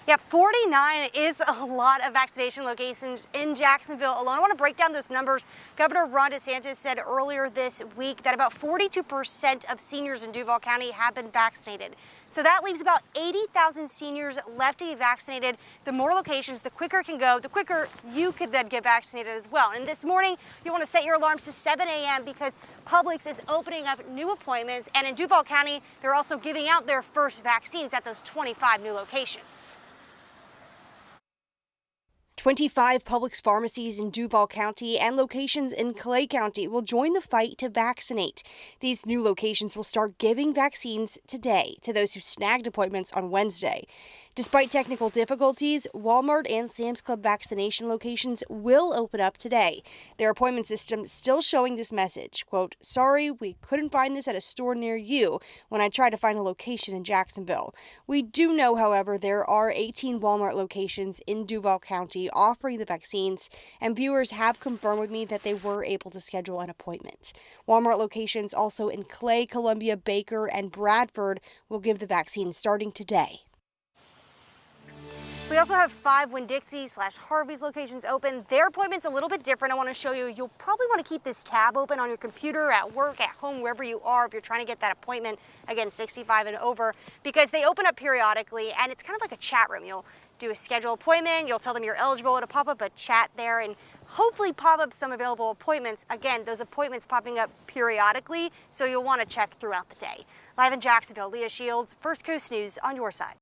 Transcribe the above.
Yeah, 49 is a lot of vaccination locations in Jacksonville alone. I want to break down those numbers. Governor Ron DeSantis said earlier this week that about 42% of seniors in Duval County have been vaccinated. So that leaves about 80,000 seniors left to be vaccinated. The more locations, the quicker it can go, the quicker you could then get vaccinated as well. And this morning, you want to set your alarms to 7 a.m. because Publix is opening up new appointments. And in Duval County, they're also giving out their first vaccines at those 25 new locations. 25 Publix pharmacies in Duval County and locations in Clay County will join the fight to vaccinate. These new locations will start giving vaccines today to those who snagged appointments on Wednesday. Despite technical difficulties, Walmart and Sam's Club vaccination locations will open up today. Their appointment system still showing this message, quote, "Sorry, we couldn't find this at a store near you when I tried to find a location in Jacksonville." We do know, however, there are 18 Walmart locations in Duval County offering the vaccines, and viewers have confirmed with me that they were able to schedule an appointment. Walmart locations also in Clay, Columbia, Baker, and Bradford will give the vaccine starting today. We also have 5 Winn-Dixie/Harvey's locations open. Their appointment's a little bit different. I want to show you. You'll probably want to keep this tab open on your computer, at work, at home, wherever you are, if you're trying to get that appointment, again, 65 and over, because they open up periodically, and it's kind of like a chat room. You'll do a scheduled appointment, you'll tell them you're eligible, it'll pop up a chat there, and hopefully pop up some available appointments. Again, those appointments popping up periodically, so you'll want to check throughout the day. Live in Jacksonville, Leah Shields, First Coast News on your side.